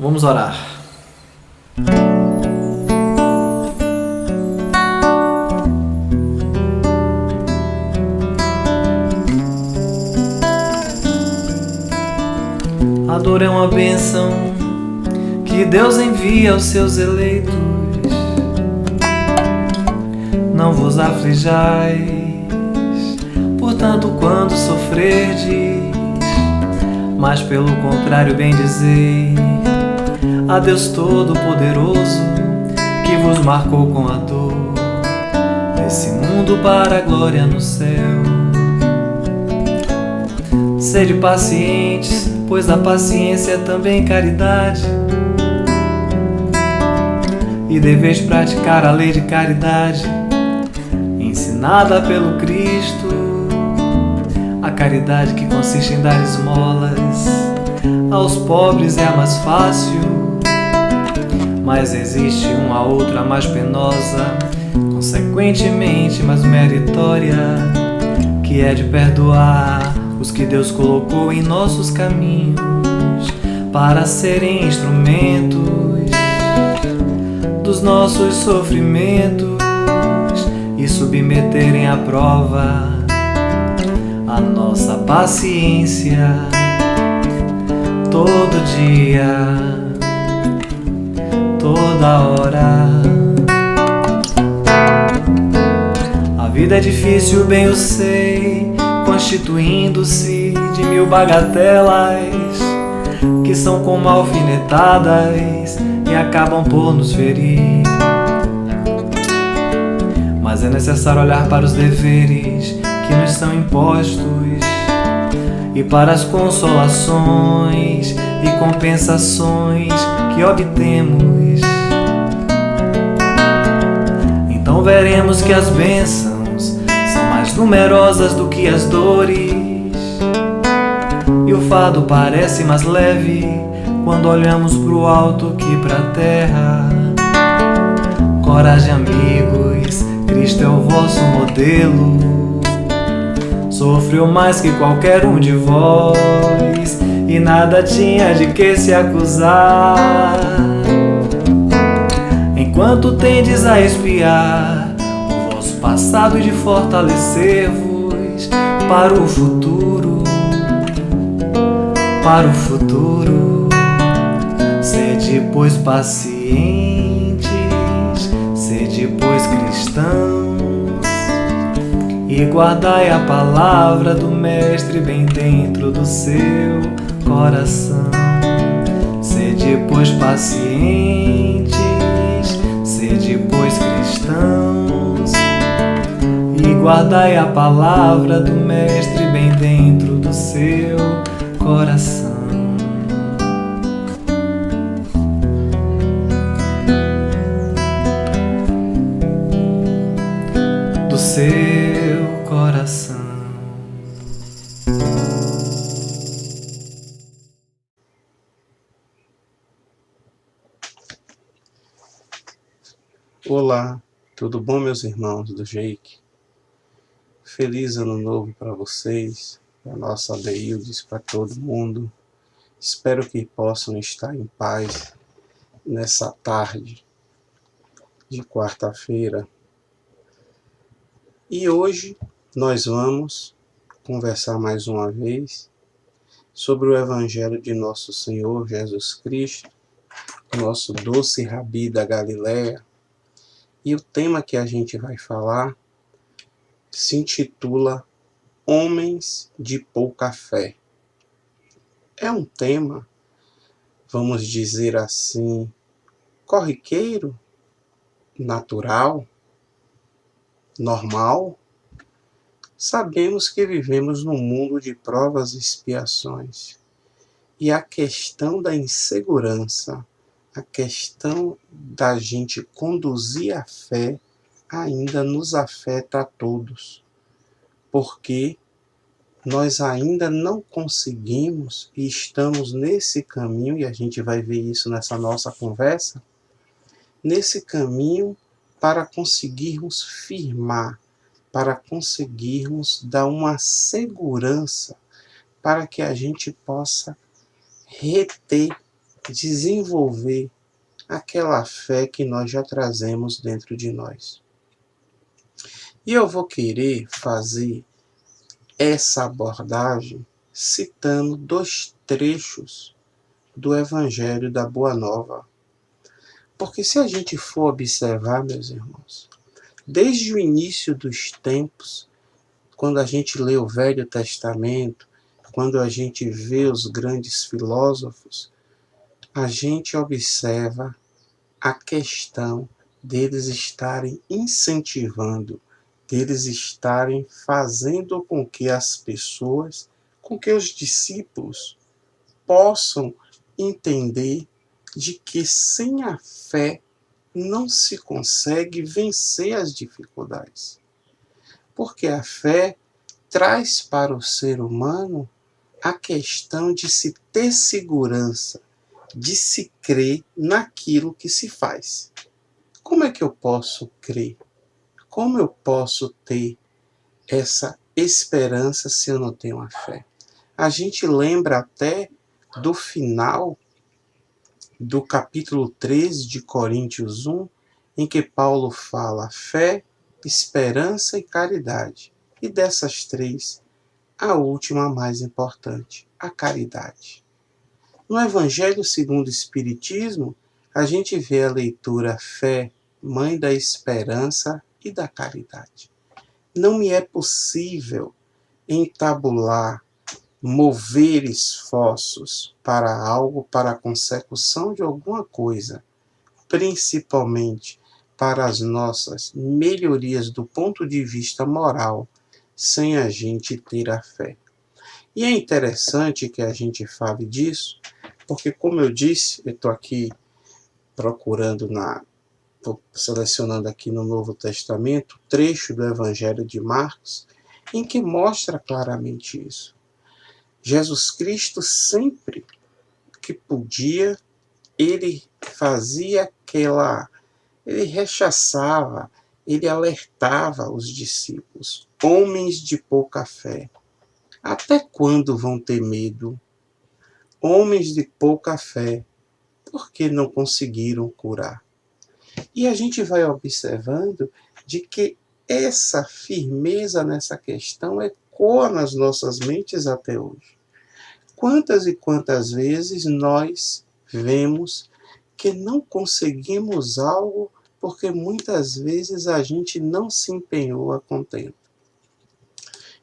Vamos orar. A dor é uma bênção que Deus envia aos seus eleitos. Não vos aflijais, portanto, quando sofrerdes, mas pelo contrário bendizei a Deus Todo-Poderoso, que vos marcou com a dor desse mundo para a glória no céu. Sede pacientes, pois a paciência é também caridade, e deveis praticar a lei de caridade, ensinada pelo Cristo, a caridade que consiste em dar esmolas aos pobres é a mais fácil, mas existe uma outra mais penosa, consequentemente mais meritória, que é de perdoar os que Deus colocou em nossos caminhos para serem instrumentos dos nossos sofrimentos e submeterem à prova a nossa paciência todo dia, toda hora. A vida é difícil, bem eu sei, constituindo-se de mil bagatelas que são como alfinetadas e acabam por nos ferir. Mas é necessário olhar para os deveres que nos são impostos e para as consolações e compensações que obtemos. Então veremos que as bênçãos são mais numerosas do que as dores, e o fardo parece mais leve quando olhamos pro alto que pra terra. Coragem, amigos, Cristo é o vosso modelo. Sofreu mais que qualquer um de vós e nada tinha de que se acusar. Enquanto tendes a espiar o vosso passado e de fortalecer-vos para o futuro, para o futuro. Sede, pois, pacientes, sede, pois, cristãos, e guardai a palavra do Mestre bem dentro do seu coração. Sede, pois, pacientes, sede, pois, cristãos, e guardai a palavra do Mestre bem dentro do seu coração. Do seu coração. Olá, tudo bom, meus irmãos do Jake? Feliz ano novo para vocês, para nossa Deildes, para todo mundo. Espero que possam estar em paz nessa tarde de quarta-feira. E hoje nós vamos conversar mais uma vez sobre o Evangelho de nosso Senhor Jesus Cristo, nosso doce Rabi da Galileia. E o tema que a gente vai falar se intitula Homens de Pouca Fé. É um tema, vamos dizer assim, corriqueiro, natural, normal. Sabemos que vivemos num mundo de provas e expiações. E a questão da insegurança, a questão da gente conduzir a fé ainda nos afeta a todos, porque nós ainda não conseguimos e estamos nesse caminho, e a gente vai ver isso nessa nossa conversa, nesse caminho para conseguirmos firmar, para conseguirmos dar uma segurança para que a gente possa reter desenvolver aquela fé que nós já trazemos dentro de nós. E eu vou querer fazer essa abordagem citando 2 trechos do Evangelho da Boa Nova. Porque se a gente for observar, meus irmãos, desde o início dos tempos, quando a gente lê o Velho Testamento, quando a gente vê os grandes filósofos, a gente observa a questão deles estarem incentivando, deles estarem fazendo com que as pessoas, com que os discípulos possam entender de que sem a fé não se consegue vencer as dificuldades. Porque a fé traz para o ser humano a questão de se ter segurança, de se crer naquilo que se faz. Como é que eu posso crer? Como eu posso ter essa esperança se eu não tenho a fé? A gente lembra até do final do capítulo 13 de Coríntios 1, em que Paulo fala fé, esperança e caridade. E dessas 3, a última mais importante, a caridade. No Evangelho segundo o Espiritismo, a gente vê a leitura fé, mãe da esperança e da caridade. Não me é possível entabular, mover esforços para algo, para a consecução de alguma coisa, principalmente para as nossas melhorias do ponto de vista moral, sem a gente ter a fé. E é interessante que a gente fale disso, porque, como eu disse, eu estou aqui procurando, selecionando aqui no Novo Testamento, trecho do Evangelho de Marcos, em que mostra claramente isso. Jesus Cristo, sempre que podia, ele fazia ele rechaçava, ele alertava os discípulos, homens de pouca fé. Até quando vão ter medo? Homens de pouca fé, porque não conseguiram curar. E a gente vai observando de que essa firmeza nessa questão ecoa nas nossas mentes até hoje. Quantas e quantas vezes nós vemos que não conseguimos algo porque muitas vezes a gente não se empenhou a contento.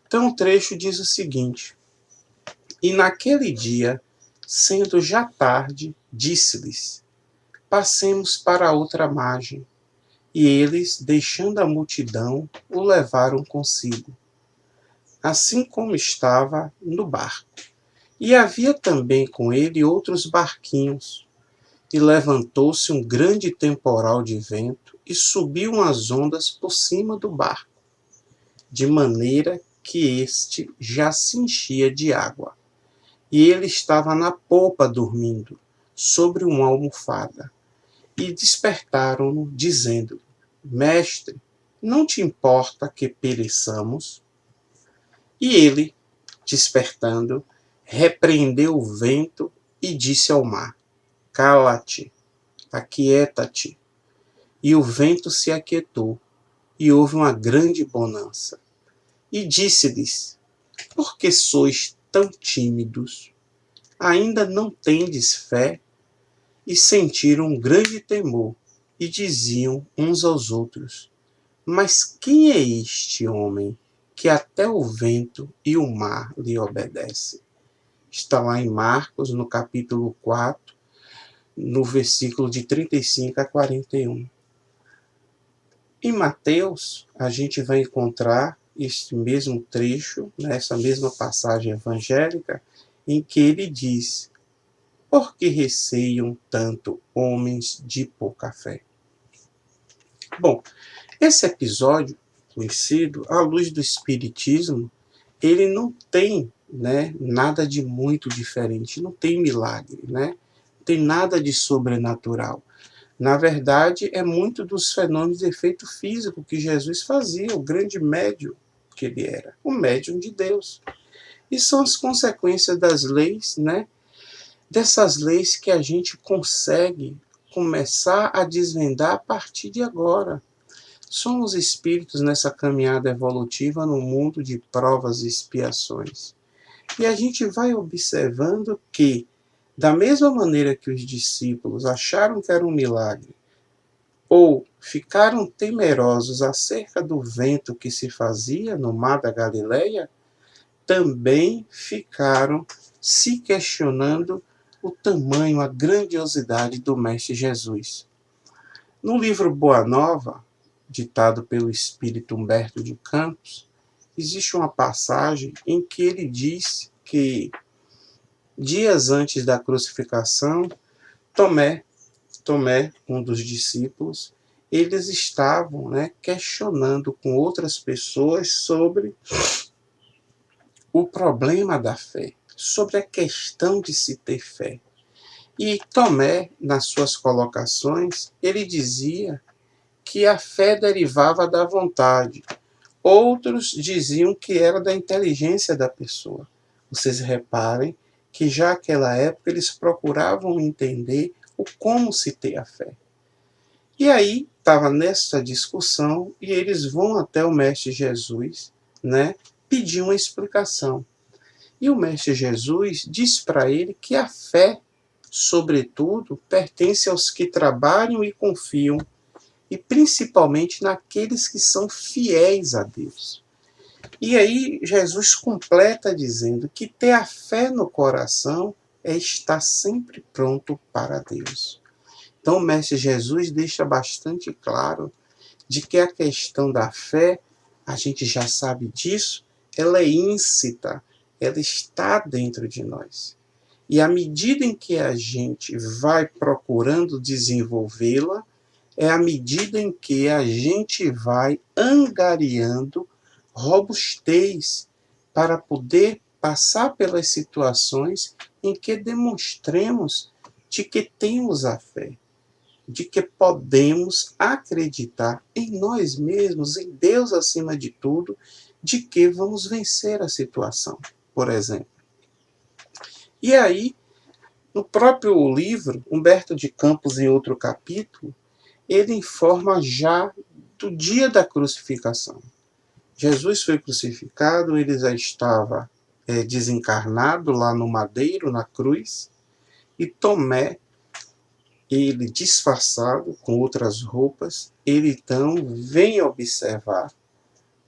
Então o trecho diz o seguinte: e naquele dia, sendo já tarde, disse-lhes: passemos para a outra margem. E eles, deixando a multidão, o levaram consigo, assim como estava no barco. E havia também com ele outros barquinhos. E levantou-se um grande temporal de vento, e subiam as ondas por cima do barco, de maneira que este já se enchia de água. E ele estava na popa dormindo, sobre uma almofada. E despertaram-no, dizendo: Mestre, não te importa que pereçamos? E ele, despertando, repreendeu o vento e disse ao mar: Cala-te, aquieta-te. E o vento se aquietou, e houve uma grande bonança. E disse-lhes: Por que sois tão tímidos? Ainda não tendes fé? E sentiram um grande temor, e diziam uns aos outros: Mas quem é este homem que até o vento e o mar lhe obedecem? Está lá em Marcos, no capítulo 4, no versículo de 35 a 41. Em Mateus, a gente vai encontrar este mesmo trecho, essa mesma passagem evangélica, em que ele diz: Por que receiam tanto homens de pouca fé? Bom, esse episódio, conhecido à luz do Espiritismo, ele não tem nada de muito diferente, não tem milagre, não tem nada de sobrenatural. Na verdade, é muito dos fenômenos de efeito físico que Jesus fazia, o grande médium que ele era, o médium de Deus. E são as consequências das leis, dessas leis que a gente consegue começar a desvendar a partir de agora. Somos espíritos nessa caminhada evolutiva no mundo de provas e expiações. E a gente vai observando que, da mesma maneira que os discípulos acharam que era um milagre, ou ficaram temerosos acerca do vento que se fazia no mar da Galileia, também ficaram se questionando o tamanho, a grandiosidade do Mestre Jesus. No livro Boa Nova, ditado pelo espírito Humberto de Campos, existe uma passagem em que ele diz que, dias antes da crucificação, Tomé, um dos discípulos, eles estavam questionando com outras pessoas sobre o problema da fé, sobre a questão de se ter fé. E Tomé, nas suas colocações, ele dizia que a fé derivava da vontade. Outros diziam que era da inteligência da pessoa. Vocês reparem que já naquela época eles procuravam entender o como se ter a fé. E aí estava nessa discussão e eles vão até o Mestre Jesus, pedir uma explicação. E o Mestre Jesus diz para ele que a fé, sobretudo, pertence aos que trabalham e confiam, e principalmente naqueles que são fiéis a Deus. E aí Jesus completa dizendo que ter a fé no coração é estar sempre pronto para Deus. Então o Mestre Jesus deixa bastante claro de que a questão da fé, a gente já sabe disso, ela é íncita, ela está dentro de nós. E à medida em que a gente vai procurando desenvolvê-la, é à medida em que a gente vai angariando robustez para poder passar pelas situações em que demonstremos de que temos a fé, de que podemos acreditar em nós mesmos, em Deus acima de tudo, de que vamos vencer a situação, por exemplo. E aí, no próprio livro, Humberto de Campos, em outro capítulo, ele informa já do dia da crucificação. Jesus foi crucificado, ele já estava desencarnado lá no madeiro, na cruz, e Tomé, ele disfarçado com outras roupas, ele então vem observar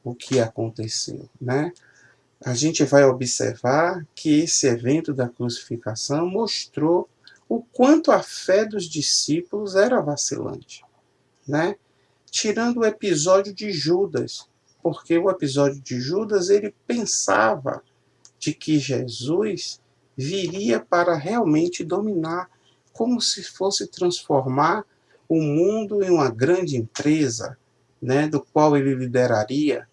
o que aconteceu, A gente vai observar que esse evento da crucificação mostrou o quanto a fé dos discípulos era vacilante, Tirando o episódio de Judas, porque o episódio de Judas, ele pensava de que Jesus viria para realmente dominar, como se fosse transformar o mundo em uma grande empresa, do qual ele lideraria,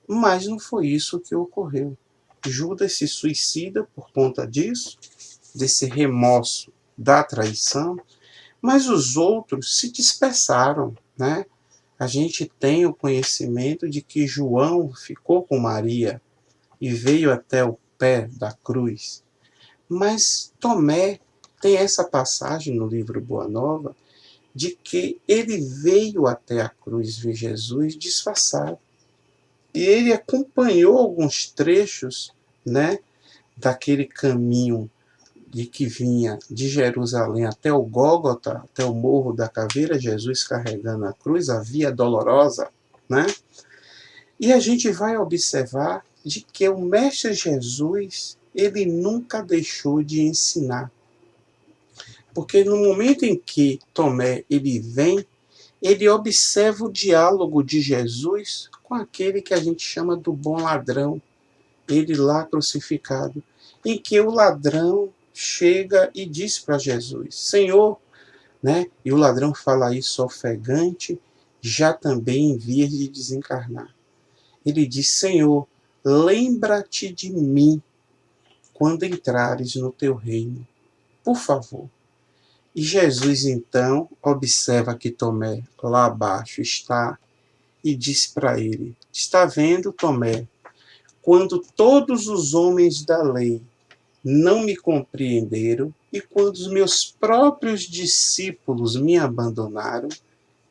mas não foi isso que ocorreu. Judas se suicida por conta disso, desse remorso da traição, mas os outros se dispersaram, A gente tem o conhecimento de que João ficou com Maria e veio até o pé da cruz. Mas Tomé tem essa passagem no livro Boa Nova de que ele veio até a cruz ver Jesus disfarçado. E ele acompanhou alguns trechos, daquele caminho de que vinha de Jerusalém até o Gólgota, até o Morro da Caveira, Jesus carregando a cruz, a via dolorosa, E a gente vai observar de que o Mestre Jesus, ele nunca deixou de ensinar. Porque no momento em que Tomé, ele vem, ele observa o diálogo de Jesus com aquele que a gente chama do bom ladrão, ele lá crucificado, em que o ladrão chega e diz para Jesus, Senhor, e o ladrão fala isso ofegante, já também em vias de desencarnar. Ele diz, Senhor, lembra-te de mim quando entrares no teu reino, por favor. E Jesus, então, observa que Tomé, lá abaixo, está e diz para ele, está vendo, Tomé, quando todos os homens da lei não me compreenderam, e quando os meus próprios discípulos me abandonaram,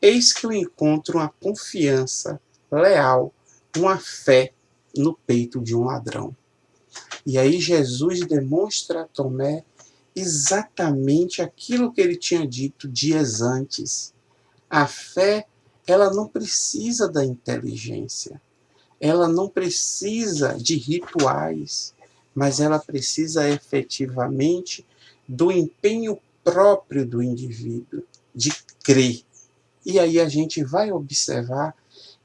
eis que eu encontro uma confiança leal, uma fé no peito de um ladrão. E aí Jesus demonstra a Tomé exatamente aquilo que ele tinha dito dias antes. A fé, ela não precisa da inteligência, ela não precisa de rituais, mas ela precisa efetivamente do empenho próprio do indivíduo, de crer. E aí a gente vai observar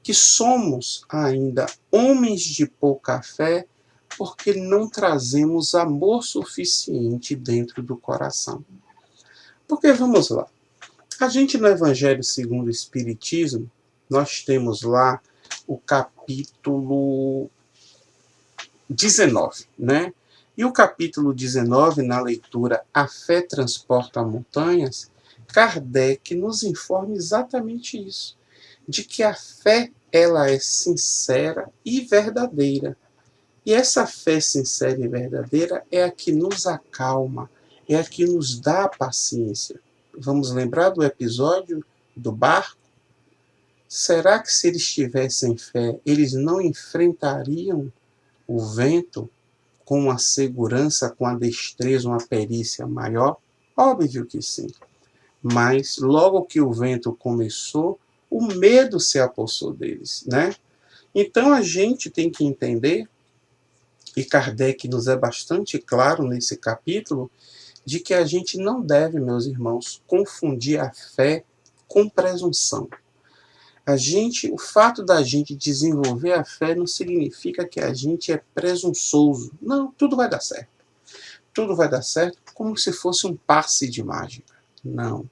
que somos ainda homens de pouca fé, porque não trazemos amor suficiente dentro do coração. Porque vamos lá, a gente no Evangelho segundo o Espiritismo, nós temos lá o capítulo 19, né? E o capítulo 19, na leitura A Fé Transporta Montanhas, Kardec nos informa exatamente isso, de que a fé ela é sincera e verdadeira. E essa fé sincera e verdadeira é a que nos acalma, é a que nos dá a paciência. Vamos lembrar do episódio do barco? Será que se eles tivessem fé, eles não enfrentariam o vento com a segurança, com a destreza, uma perícia maior? Óbvio que sim. Mas logo que o vento começou, o medo se apossou deles, né? Então a gente tem que entender, e Kardec nos é bastante claro nesse capítulo, de que a gente não deve, meus irmãos, confundir a fé com presunção. O fato da gente desenvolver a fé não significa que a gente é presunçoso. Não, tudo vai dar certo. Tudo vai dar certo como se fosse um passe de mágica. Não.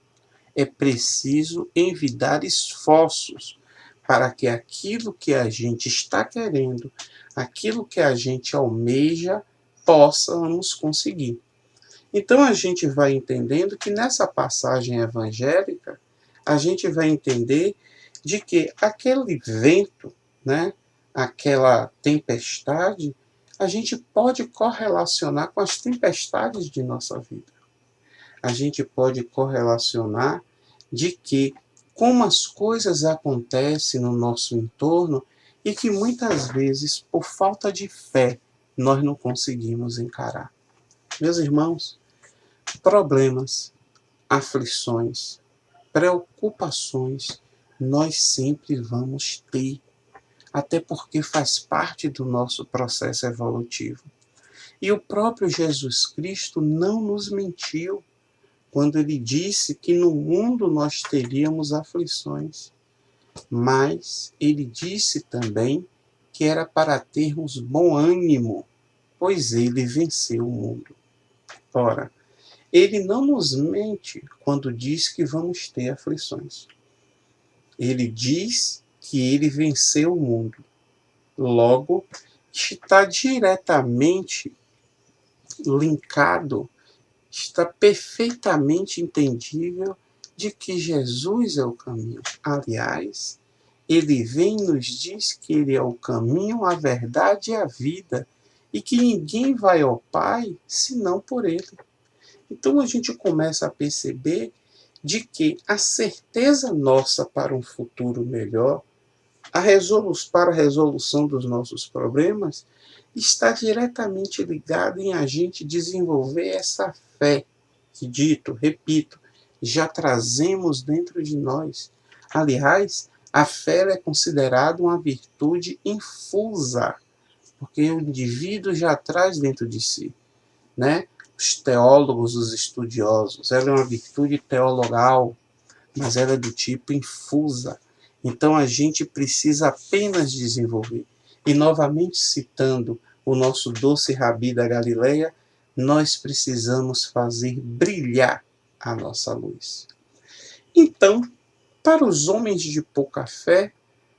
É preciso envidar esforços para que aquilo que a gente está querendo, aquilo que a gente almeja, possamos conseguir. Então a gente vai entendendo que nessa passagem evangélica, a gente vai entender de que aquele vento, né, aquela tempestade, a gente pode correlacionar com as tempestades de nossa vida. A gente pode correlacionar de que como as coisas acontecem no nosso entorno e que muitas vezes, por falta de fé, nós não conseguimos encarar. Meus irmãos, problemas, aflições, preocupações, nós sempre vamos ter, até porque faz parte do nosso processo evolutivo. E o próprio Jesus Cristo não nos mentiu quando ele disse que no mundo nós teríamos aflições, mas ele disse também que era para termos bom ânimo, pois ele venceu o mundo. Ora, ele não nos mente quando diz que vamos ter aflições. Ele diz que ele venceu o mundo. Logo, está diretamente linkado, está perfeitamente entendível de que Jesus é o caminho. Aliás, ele vem e nos diz que ele é o caminho, a verdade e a vida, e que ninguém vai ao Pai senão por ele. Então a gente começa a perceber de que a certeza nossa para um futuro melhor, para a resolução dos nossos problemas, está diretamente ligada em a gente desenvolver essa fé, que repito, já trazemos dentro de nós. Aliás, a fé é considerada uma virtude infusa, porque o indivíduo já traz dentro de si, né? Os teólogos, os estudiosos, ela é uma virtude teologal, mas ela é do tipo infusa. Então a gente precisa apenas desenvolver. E novamente citando o nosso doce Rabi da Galileia, nós precisamos fazer brilhar a nossa luz. Então, para os homens de pouca fé,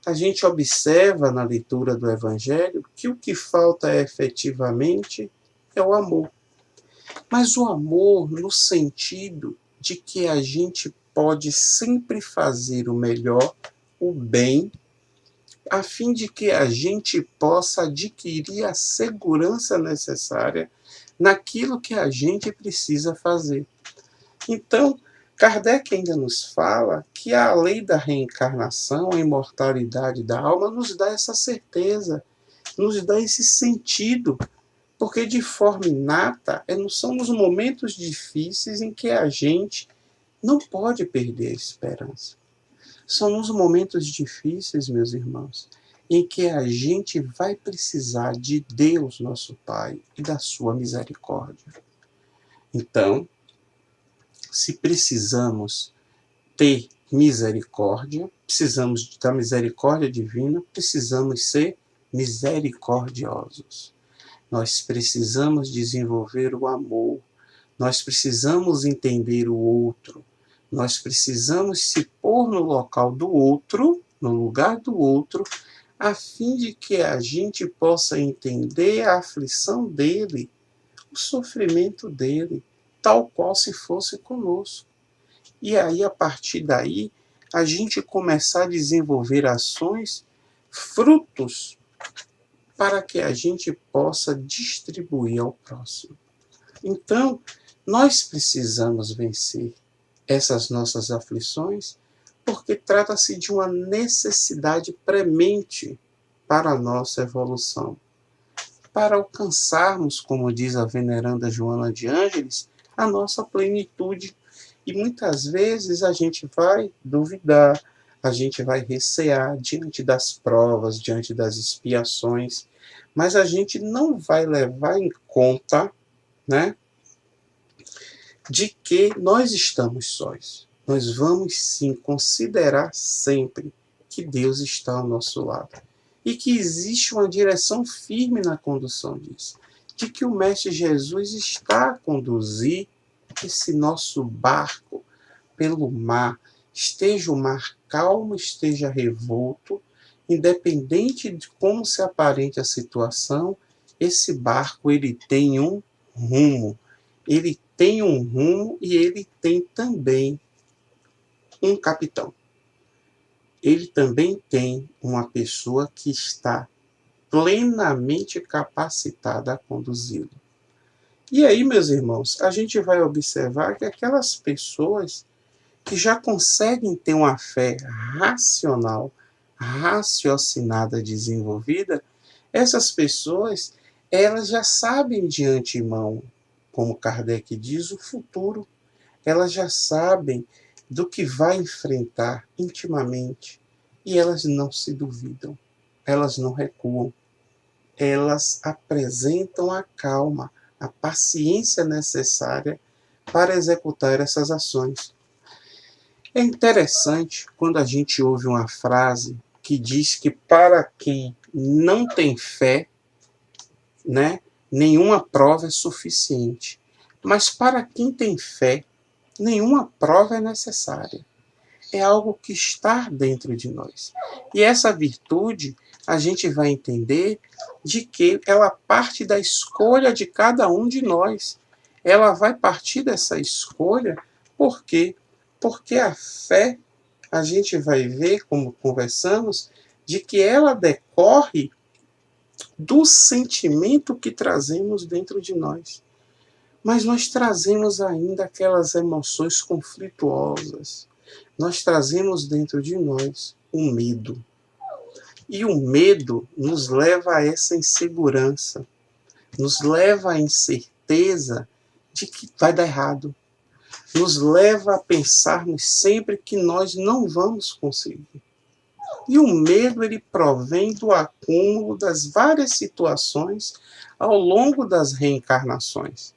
a gente observa na leitura do Evangelho que o que falta efetivamente é o amor. Mas o amor no sentido de que a gente pode sempre fazer o melhor, o bem, a fim de que a gente possa adquirir a segurança necessária naquilo que a gente precisa fazer. Então, Kardec ainda nos fala que a lei da reencarnação, a imortalidade da alma, nos dá essa certeza, nos dá esse sentido, porque de forma inata, são nos momentos difíceis em que a gente não pode perder a esperança. São nos momentos difíceis, meus irmãos, em que a gente vai precisar de Deus, nosso Pai, e da sua misericórdia. Então, se precisamos ter misericórdia, precisamos da misericórdia divina, precisamos ser misericordiosos. Nós precisamos desenvolver o amor, nós precisamos entender o outro, nós precisamos se pôr no local do outro, no lugar do outro, a fim de que a gente possa entender a aflição dele, o sofrimento dele, tal qual se fosse conosco. E aí, a partir daí, a gente começar a desenvolver ações, frutos, para que a gente possa distribuir ao próximo. Então, nós precisamos vencer essas nossas aflições, porque trata-se de uma necessidade premente para a nossa evolução. Para alcançarmos, como diz a veneranda Joana de Ângeles, a nossa plenitude. E muitas vezes a gente vai duvidar, a gente vai recear diante das provas, diante das expiações, mas a gente não vai levar em conta, né, de que nós estamos sós. Nós vamos sim considerar sempre que Deus está ao nosso lado e que existe uma direção firme na condução disso, de que o Mestre Jesus está a conduzir esse nosso barco pelo mar, esteja o mar calmo, esteja revolto, independente de como se aparente a situação, esse barco ele tem um rumo. Ele tem um rumo e ele tem também um capitão. Ele também tem uma pessoa que está plenamente capacitada a conduzi-lo. E aí, meus irmãos, a gente vai observar que aquelas pessoas que já conseguem ter uma fé racional, raciocinada, desenvolvida, essas pessoas, elas já sabem de antemão, como Kardec diz, o futuro. Elas já sabem do que vai enfrentar intimamente e elas não se duvidam, elas não recuam, elas apresentam a calma, a paciência necessária para executar essas ações. É interessante quando a gente ouve uma frase que diz que para quem não tem fé, né, nenhuma prova é suficiente. Mas para quem tem fé, nenhuma prova é necessária. É algo que está dentro de nós. E essa virtude, a gente vai entender de que ela parte da escolha de cada um de nós. Ela vai partir dessa escolha, por quê? Porque a fé, a gente vai ver, como conversamos, de que ela decorre do sentimento que trazemos dentro de nós. Mas nós trazemos ainda aquelas emoções conflituosas. Nós trazemos dentro de nós o medo. E o medo nos leva a essa insegurança, nos leva à incerteza de que vai dar errado, nos leva a pensarmos sempre que nós não vamos conseguir. E o medo, ele provém do acúmulo das várias situações ao longo das reencarnações.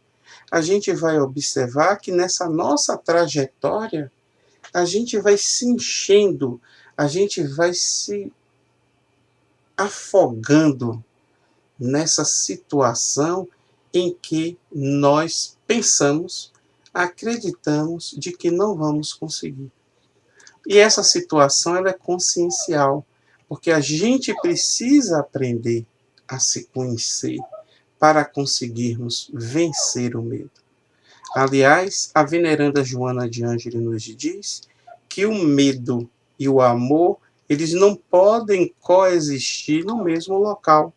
A gente vai observar que nessa nossa trajetória, a gente vai se enchendo, a gente vai se afogando nessa situação em que nós pensamos, acreditamos de que não vamos conseguir. E essa situação ela é consciencial, porque a gente precisa aprender a se conhecer para conseguirmos vencer o medo. Aliás, a veneranda Joana de Ângeles nos diz que o medo e o amor, eles não podem coexistir no mesmo local.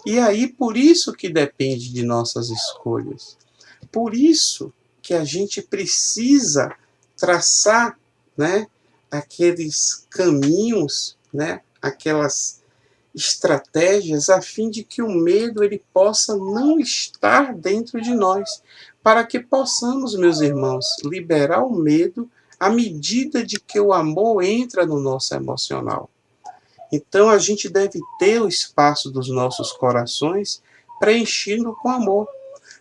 E aí, por isso que depende de nossas escolhas. Por isso que a gente precisa traçar, né, aqueles caminhos, né, aquelas estratégias a fim de que o medo ele possa não estar dentro de nós, para que possamos, meus irmãos, liberar o medo à medida de que o amor entra no nosso emocional. Então a gente deve ter o espaço dos nossos corações preenchido com amor.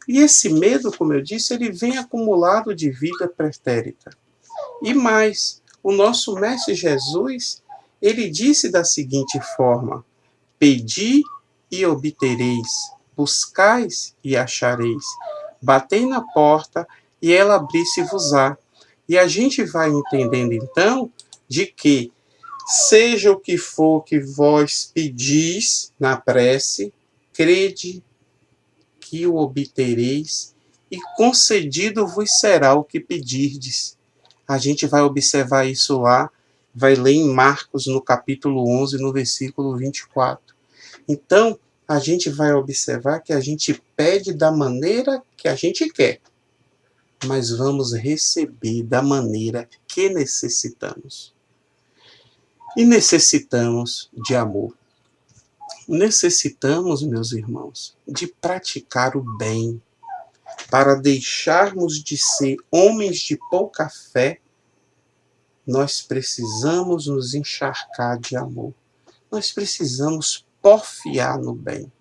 E esse medo, como eu disse, ele vem acumulado de vida pretérita. E mais, o nosso Mestre Jesus, ele disse da seguinte forma: pedi e obtereis, buscais e achareis, batei na porta e ela abrir-se-vos-á. E a gente vai entendendo então de que, seja o que for que vós pedis na prece, crede que o obtereis e concedido vos será o que pedirdes. A gente vai observar isso lá, vai ler em Marcos, no capítulo 11, no versículo 24. Então, a gente vai observar que a gente pede da maneira que a gente quer, mas vamos receber da maneira que necessitamos. E necessitamos de amor. Necessitamos, meus irmãos, de praticar o bem, para deixarmos de ser homens de pouca fé. Nós precisamos nos encharcar de amor. Nós precisamos porfiar no bem.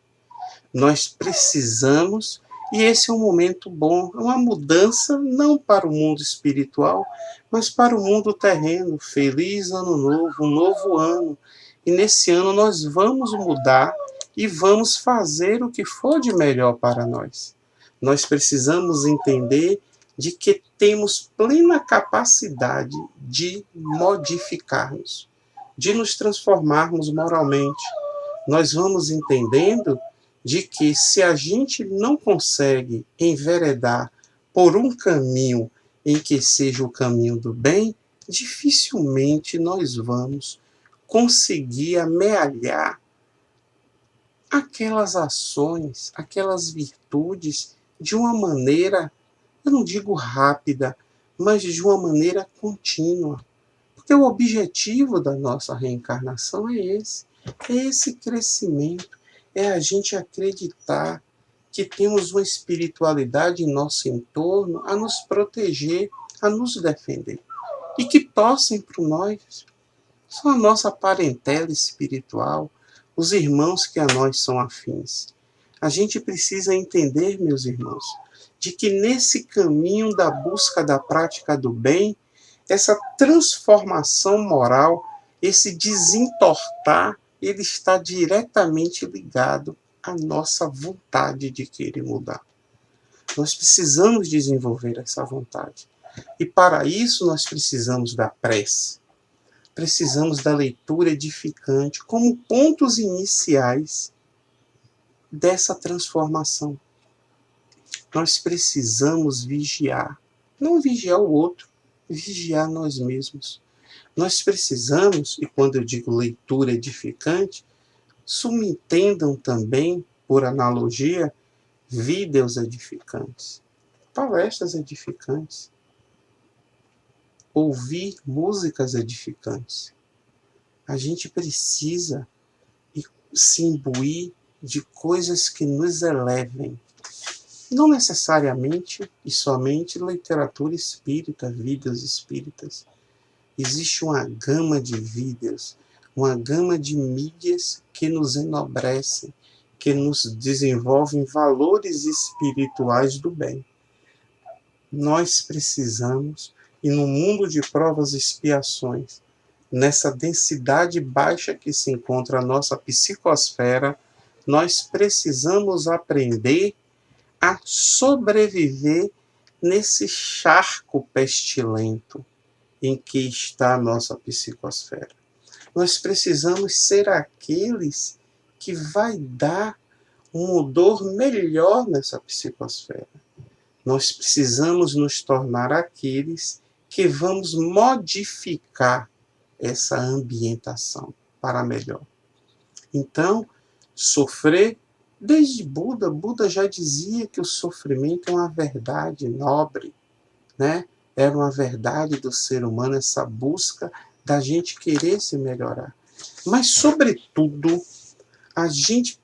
Nós precisamos, e esse é um momento bom, uma mudança não para o mundo espiritual, mas para o mundo terreno. Feliz ano novo, um novo ano. E nesse ano nós vamos mudar e vamos fazer o que for de melhor para nós. Nós precisamos entender de que temos plena capacidade de modificarmos, de nos transformarmos moralmente. Nós vamos entendendo de que se a gente não consegue enveredar por um caminho em que seja o caminho do bem, dificilmente nós vamos conseguir amealhar aquelas ações, aquelas virtudes de uma maneira, eu não digo rápida, mas de uma maneira contínua. Porque o objetivo da nossa reencarnação é esse crescimento, é a gente acreditar que temos uma espiritualidade em nosso entorno a nos proteger, a nos defender. E que torcem por nós. São a nossa parentela espiritual, os irmãos que a nós são afins. A gente precisa entender, meus irmãos, de que nesse caminho da busca da prática do bem, essa transformação moral, esse desentortar, ele está diretamente ligado à nossa vontade de querer mudar. Nós precisamos desenvolver essa vontade. E para isso nós precisamos da prece. Precisamos da leitura edificante como pontos iniciais dessa transformação. Nós precisamos vigiar. Não vigiar o outro, vigiar nós mesmos. Nós precisamos, e quando eu digo leitura edificante, subentendam também, por analogia, vídeos edificantes, palestras edificantes, ouvir músicas edificantes. A gente precisa se imbuir de coisas que nos elevem. Não necessariamente e somente literatura espírita, vídeos espíritas. Existe uma gama de vídeos, uma gama de mídias que nos enobrecem, que nos desenvolvem valores espirituais do bem. Nós precisamos, e no mundo de provas e expiações, nessa densidade baixa que se encontra a nossa psicosfera, nós precisamos aprender a sobreviver nesse charco pestilento em que está a nossa psicosfera. Nós precisamos ser aqueles que vai dar um odor melhor nessa psicosfera. Nós precisamos nos tornar aqueles que vamos modificar essa ambientação para melhor. Então, sofrer Desde Buda já dizia que o sofrimento é uma verdade nobre, né? Era uma verdade do ser humano, essa busca da gente querer se melhorar. Mas, sobretudo, a gente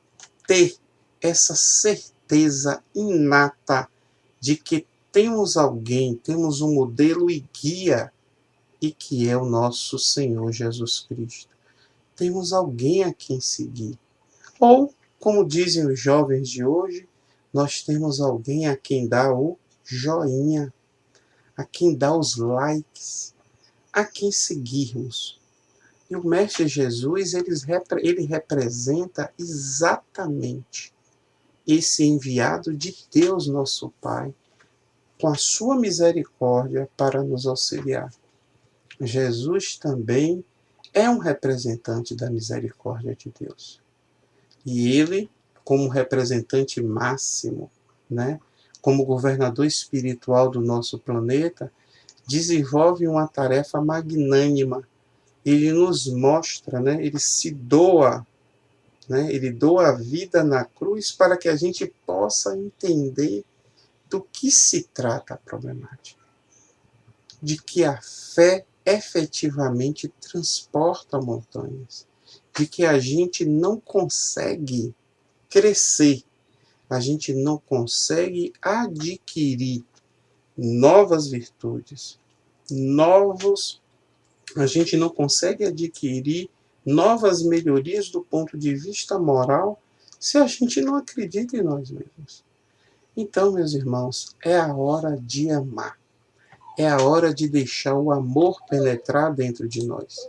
ter essa certeza inata de que temos alguém, temos um modelo e guia, e que é o nosso Senhor Jesus Cristo. Temos alguém a quem seguir. Ou, como dizem os jovens de hoje, nós temos alguém a quem dá o joinha, a quem dá os likes, a quem seguirmos. E o Mestre Jesus, ele representa exatamente esse enviado de Deus, nosso Pai, com a sua misericórdia para nos auxiliar. Jesus também é um representante da misericórdia de Deus. E ele, como representante máximo, né, como governador espiritual do nosso planeta, desenvolve uma tarefa magnânima. Ele nos mostra, né, ele se doa, né, ele doa a vida na cruz para que a gente possa entender do que se trata a problemática. De que a fé efetivamente transporta montanhas. De que a gente não consegue crescer, a gente não consegue adquirir novas virtudes, a gente não consegue adquirir novas melhorias do ponto de vista moral se a gente não acredita em nós mesmos. Então, meus irmãos, é a hora de amar. É a hora de deixar o amor penetrar dentro de nós.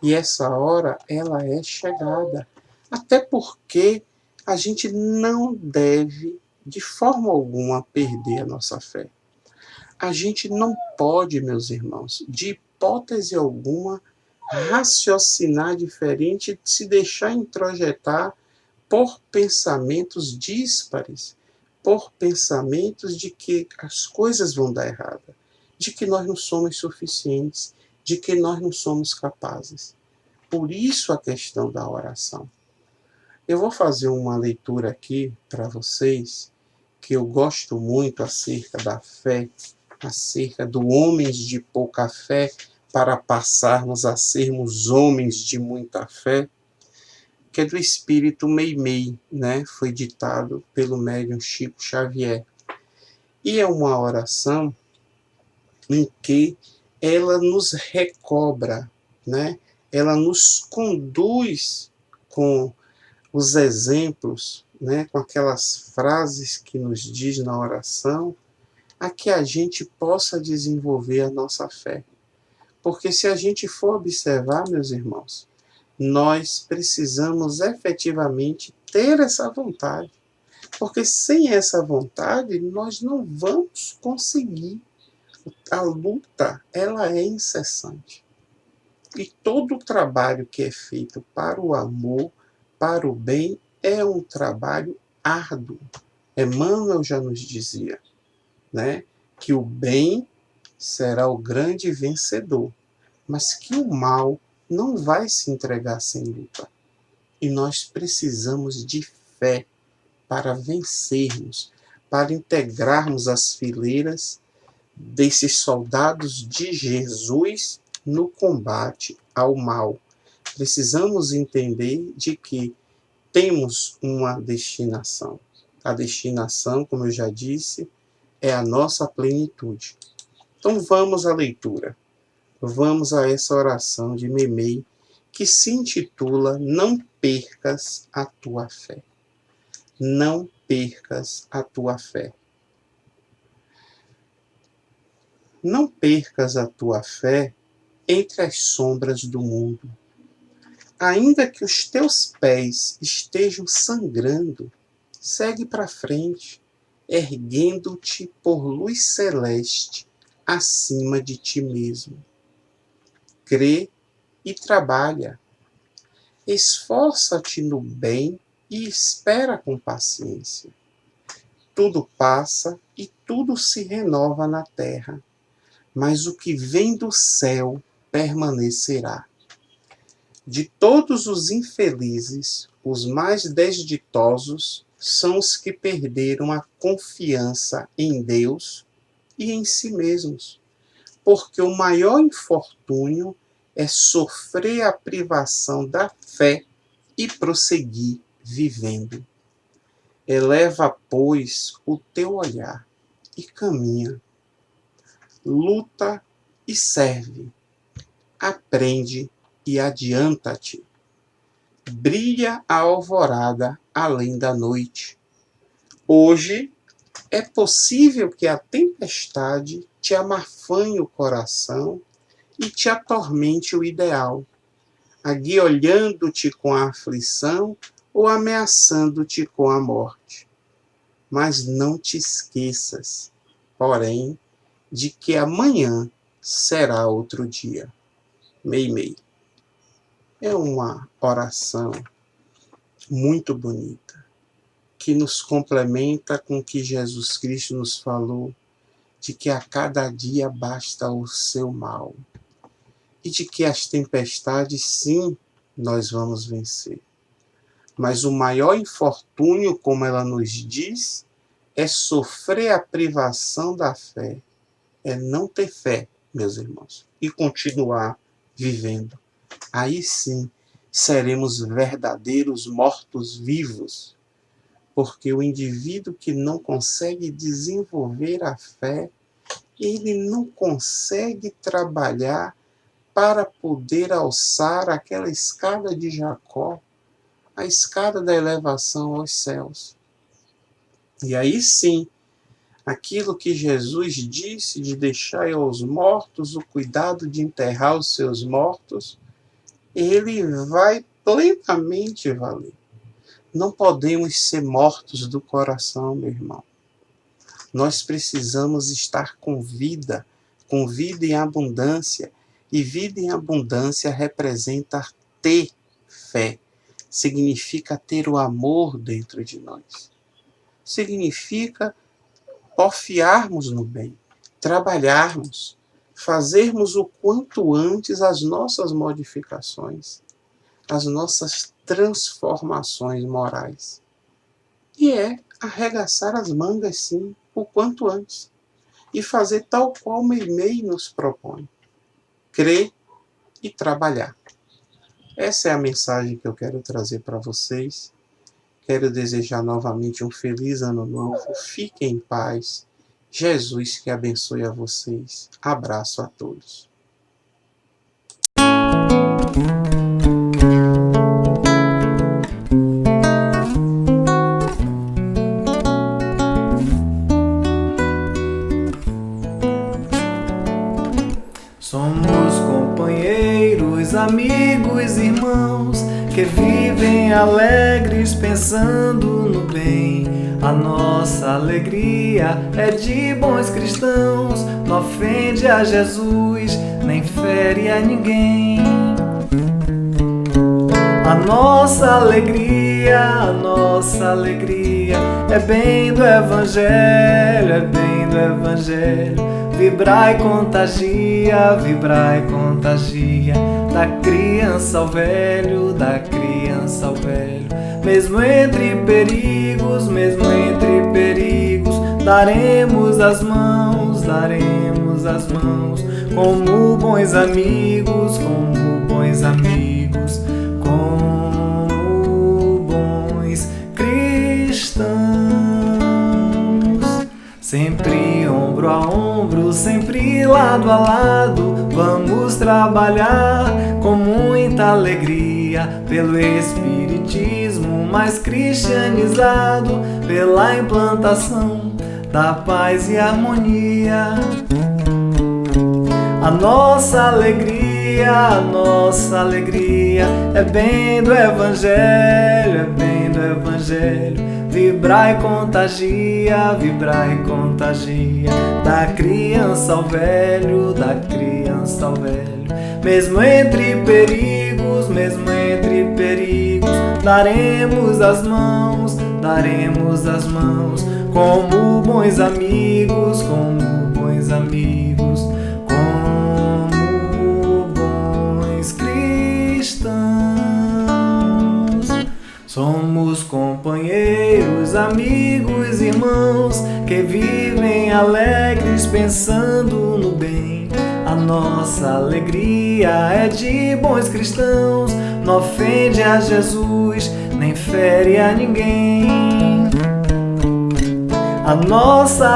E essa hora, ela é chegada. Até porque a gente não deve, de forma alguma, perder a nossa fé. A gente não pode, meus irmãos, de hipótese alguma, raciocinar diferente, se deixar introjetar por pensamentos díspares, por pensamentos de que as coisas vão dar errado, de que nós não somos suficientes, de que nós não somos capazes. Por isso a questão da oração. Eu vou fazer uma leitura aqui para vocês, que eu gosto muito acerca da fé, acerca do homens de pouca fé, para passarmos a sermos homens de muita fé, que é do espírito Meimei, né? Foi ditado pelo médium Chico Xavier. E é uma oração em que ela nos recobra, né? Ela nos conduz com os exemplos, né? Com aquelas frases que nos diz na oração, a que a gente possa desenvolver a nossa fé. Porque se a gente for observar, meus irmãos, nós precisamos efetivamente ter essa vontade. Porque sem essa vontade, nós não vamos conseguir. A luta, ela é incessante. E todo o trabalho que é feito para o amor, para o bem, é um trabalho árduo. Emmanuel já nos dizia, né, que o bem será o grande vencedor, mas que o mal não vai se entregar sem luta. E nós precisamos de fé para vencermos, para integrarmos as fileiras desses soldados de Jesus no combate ao mal. Precisamos entender de que temos uma destinação. A destinação, como eu já disse, é a nossa plenitude. Então vamos à leitura. Vamos a essa oração de Meimei, que se intitula Não percas a tua fé. Não percas a tua fé. Não percas a tua fé entre as sombras do mundo. Ainda que os teus pés estejam sangrando, segue para frente, erguendo-te por luz celeste acima de ti mesmo. Crê e trabalha. Esforça-te no bem e espera com paciência. Tudo passa e tudo se renova na terra, mas o que vem do céu permanecerá. De todos os infelizes, os mais desditosos são os que perderam a confiança em Deus e em si mesmos, porque o maior infortúnio é sofrer a privação da fé e prosseguir vivendo. Eleva, pois, o teu olhar e caminha. Luta e serve. Aprende e adianta-te. Brilha a alvorada além da noite. Hoje é possível que a tempestade te amafanhe o coração e te atormente o ideal, aguiolhando-te com a aflição ou ameaçando-te com a morte. Mas não te esqueças, porém, de que amanhã será outro dia. Meimei. É uma oração muito bonita, que nos complementa com o que Jesus Cristo nos falou, de que a cada dia basta o seu mal, e de que as tempestades, sim, nós vamos vencer. Mas o maior infortúnio, como ela nos diz, é sofrer a privação da fé, é não ter fé, meus irmãos, e continuar vivendo. Aí sim seremos verdadeiros mortos-vivos, porque o indivíduo que não consegue desenvolver a fé, ele não consegue trabalhar para poder alçar aquela escada de Jacó, a escada da elevação aos céus. E aí sim, aquilo que Jesus disse de deixar aos mortos o cuidado de enterrar os seus mortos, ele vai plenamente valer. Não podemos ser mortos do coração, meu irmão. Nós precisamos estar com vida em abundância. E vida em abundância representa ter fé. Significa ter o amor dentro de nós. Significa porfiarmos no bem, trabalharmos, fazermos o quanto antes as nossas modificações, as nossas transformações morais. E é arregaçar as mangas, sim, o quanto antes. E fazer tal qual Meimei nos propõe. Crer e trabalhar. Essa é a mensagem que eu quero trazer para vocês. Quero desejar novamente um feliz ano novo. Fiquem em paz. Jesus que abençoe a vocês. Abraço a todos. Somos companheiros, amigos, irmãos, que vivem alegres pensando no bem. A nossa alegria é de bons cristãos, não ofende a Jesus, nem fere a ninguém. A nossa alegria é bem do Evangelho, é bem do Evangelho. Vibrai e contagia, da criança ao velho, da criança ao velho. Mesmo entre perigos, daremos as mãos, como bons amigos, como bons cristãos. Sempre ombro a ombro, sempre lado a lado, vamos trabalhar com muita alegria pelo espiritismo mais cristianizado, pela implantação da paz e harmonia. A nossa alegria é bem do Evangelho, é bem do Evangelho. Vibrai e contagia, da criança ao velho, da criança ao velho. Mesmo entre perigos, daremos as mãos, como bons amigos, como bons cristãos. Somos companheiros, verdadeiros amigos, irmãos, que vivem alegres pensando no bem. A nossa alegria é de bons cristãos, não ofende a Jesus, nem fere a ninguém. A nossa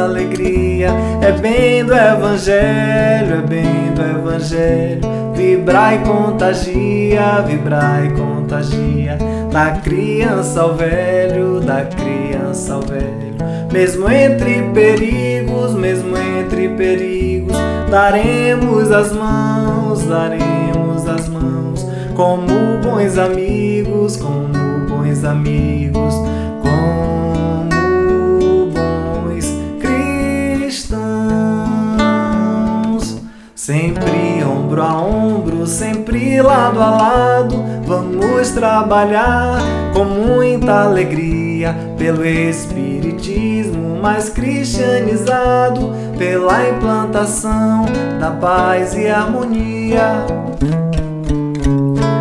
alegria é bem do Evangelho, é bem do Evangelho. Vibrai e contagia, da criança ao velho, da criança ao velho. Mesmo entre perigos, daremos as mãos, como bons amigos, como bons cristãos. Sempre ombro a ombro, sempre lado a lado, vamos trabalhar com muita alegria pelo espiritismo mais cristianizado, pela implantação da paz e harmonia.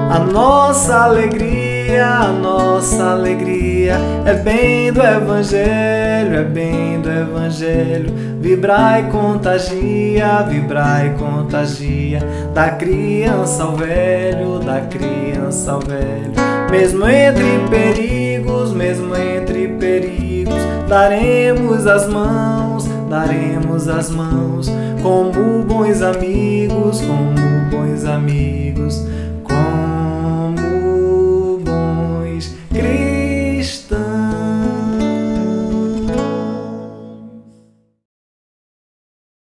A nossa alegria é bem do Evangelho, é bem do Evangelho. Vibrai e contagia, da criança ao velho, da criança ao velho. Mesmo entre perigos, daremos as mãos, como bons amigos,